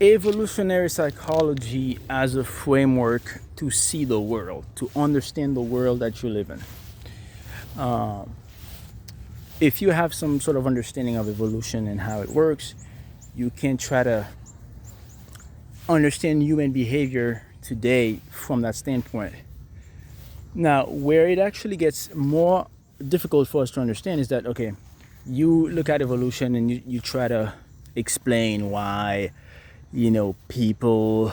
evolutionary psychology as a framework to see the world, to understand the world that you live in. If you have some sort of understanding of evolution and how it works, you can try to understand human behavior today from that standpoint. Now, where it actually gets more difficult for us to understand is that, okay, you look at evolution and you try to explain why, people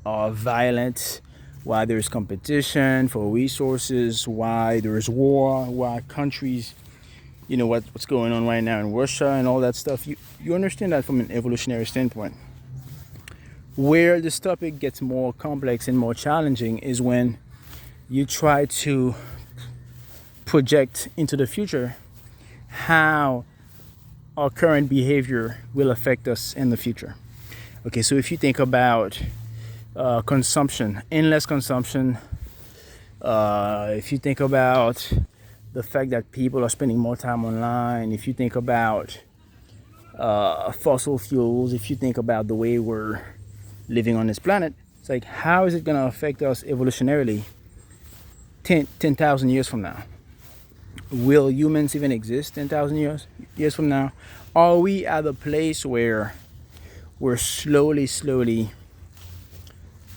are violent, why there's competition for resources, why there's war, why countries, what's going on right now in Russia and all that stuff. You understand that from an evolutionary standpoint. Where this topic gets more complex and more challenging is when you try to project into the future how our current behavior will affect us in the future. Okay, so if you think about consumption, endless consumption, if you think about the fact that people are spending more time online, if you think about fossil fuels, if you think about the way we're living on this planet, it's like, how is it going to affect us evolutionarily 10,000 years from now? Will humans even exist 10,000 years from now? Are we at a place where we're slowly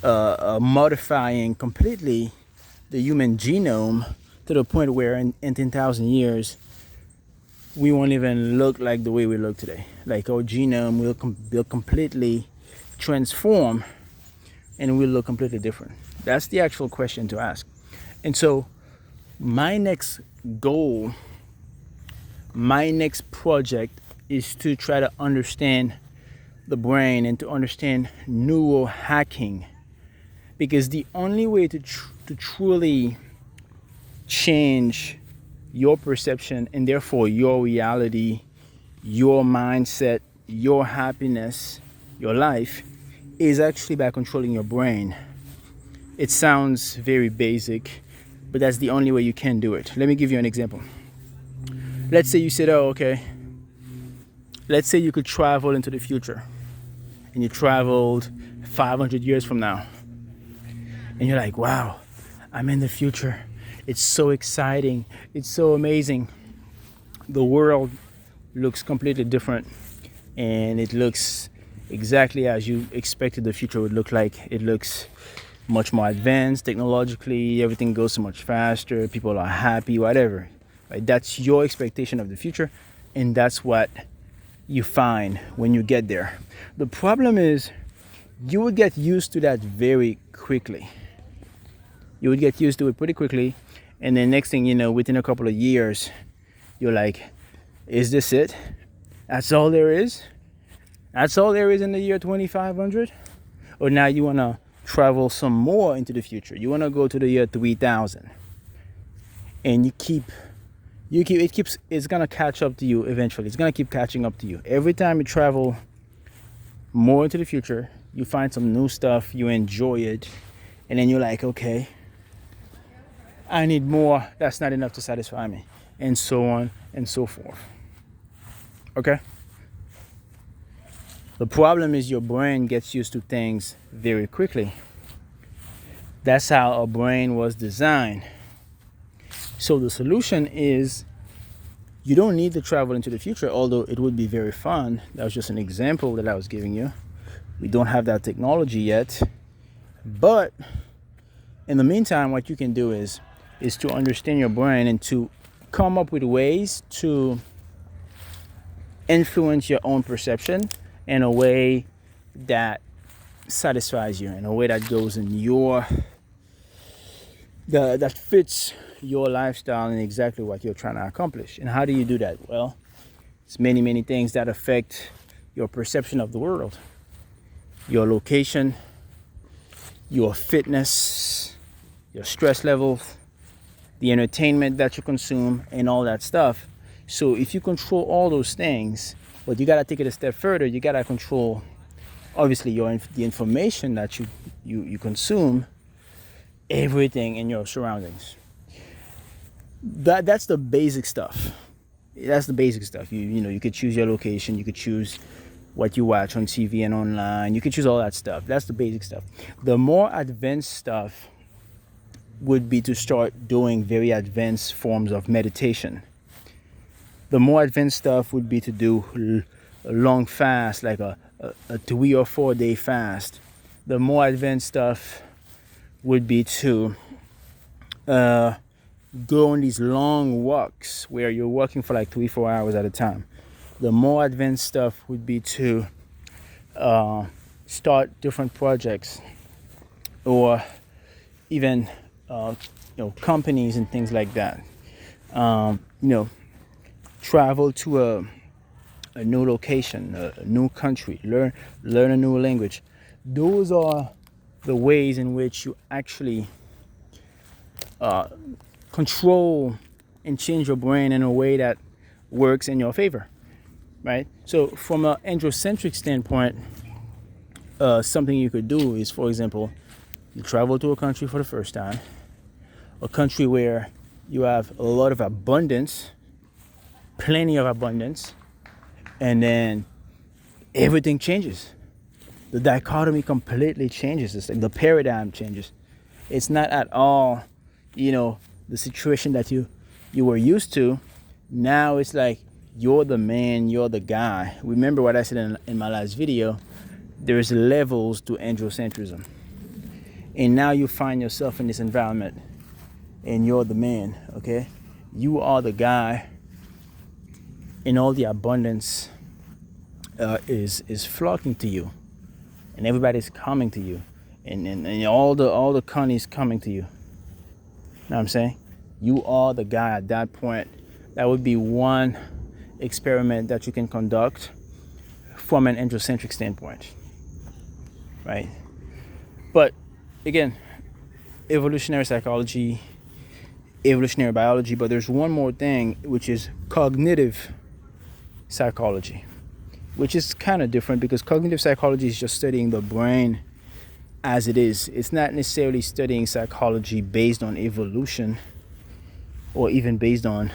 modifying completely the human genome to the point where in 10,000 years we won't even look like the way we look today? Like, our genome will completely transform and we'll look completely different. That's the actual question to ask. And so my next goal, my next project is to try to understand the brain and to understand neural hacking, because the only way to truly change your perception and therefore your reality, your mindset, your happiness, your life, is actually by controlling your brain. It sounds very basic, but that's the only way you can do it. Let me give you an example. Let's say you said, let's say you could travel into the future and you traveled 500 years from now. And you're like, wow, I'm in the future. It's so exciting. It's so amazing. The world looks completely different and it looks exactly as you expected the future would look like. It looks much more advanced technologically. Everything goes so much faster. People are happy, whatever. Right? That's your expectation of the future, and that's what you find when you get there. The problem is you would get used to that very quickly. You would get used to it pretty quickly, and then next thing you know, within a couple of years, you're like, is this it? That's all there is? That's all there is in the year 2500? Or now you want to travel some more into the future. You want to go to the year 3000. And it's going to catch up to you eventually. It's going to keep catching up to you. Every time you travel more into the future, you find some new stuff, you enjoy it, and then you're like, okay, I need more. That's not enough to satisfy me. And so on and so forth. Okay? The problem is your brain gets used to things very quickly. That's how our brain was designed. So the solution is, you don't need to travel into the future, although it would be very fun. That was just an example that I was giving you. We don't have that technology yet. But in the meantime, what you can do is to understand your brain and to come up with ways to influence your own perception in a way that satisfies you, in a way that goes in that fits your lifestyle and exactly what you're trying to accomplish. And how do you do that? Well, it's many things that affect your perception of the world. Your location, your fitness, your stress levels, the entertainment that you consume, and all that stuff. So if you control all those things, but you got to take it a step further, you got to control, obviously, the information that you consume, everything in your surroundings. That's the basic stuff. That's the basic stuff. You could choose your location, you could choose what you watch on TV and online. You can choose all that stuff. That's the basic stuff. The more advanced stuff would be to start doing very advanced forms of meditation. The more advanced stuff would be to do a long fast, like a 3 or 4 day fast. The more advanced stuff would be to go on these long walks where you're walking for like 3-4 hours at a time. The more advanced stuff would be to start different projects, or even companies and things like that. Travel to a new location, a new country, learn a new language. Those are the ways in which you actually control and change your brain in a way that works in your favor, right? So from an androcentric standpoint, something you could do is, for example, you travel to a country for the first time, a country where you have a lot of abundance, plenty of abundance, and then everything changes. The dichotomy completely changes. It's like the paradigm changes. It's not at all, the situation that you were used to. Now it's like you're the man, you're the guy. Remember what I said in my last video, there's levels to androcentrism. And now you find yourself in this environment and you're the man, okay? You are the guy, and all the abundance is flocking to you, and everybody's coming to you, and all the connies coming to you. Know what I'm saying? You are the guy at that point. That would be one experiment that you can conduct from an androcentric standpoint, right? But again, evolutionary psychology, evolutionary biology, but there's one more thing, which is cognitive psychology, which is kind of different, because cognitive psychology is just studying the brain as it is. It's not necessarily studying psychology based on evolution or even based on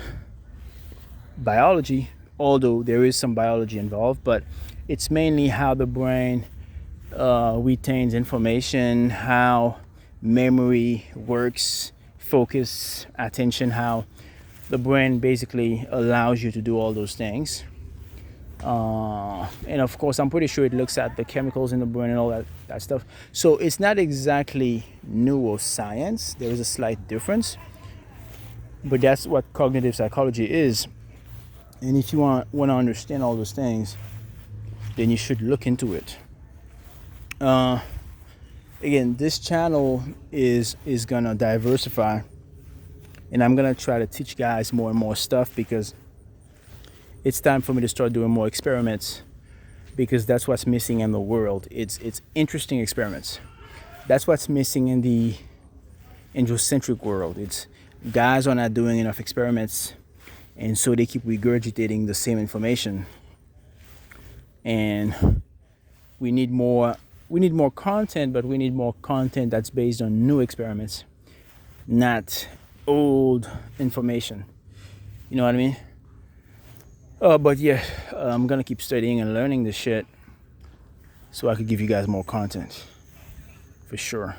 biology, although there is some biology involved, but it's mainly how the brain retains information, how memory works, focus, attention, how the brain basically allows you to do all those things. And of course, I'm pretty sure it looks at the chemicals in the brain and all that stuff. So it's not exactly neuroscience. There is a slight difference, but that's what cognitive psychology is. And if you want to understand all those things, then you should look into it. Again, this channel is gonna diversify, and I'm gonna try to teach guys more and more stuff, because it's time for me to start doing more experiments, because that's what's missing in the world. It's interesting experiments. That's what's missing in the androcentric world. It's guys are not doing enough experiments, and so they keep regurgitating the same information. And we need more content, but we need more content that's based on new experiments, not old information. You know what I mean? But yeah, I'm gonna keep studying and learning this shit so I could give you guys more content, for sure.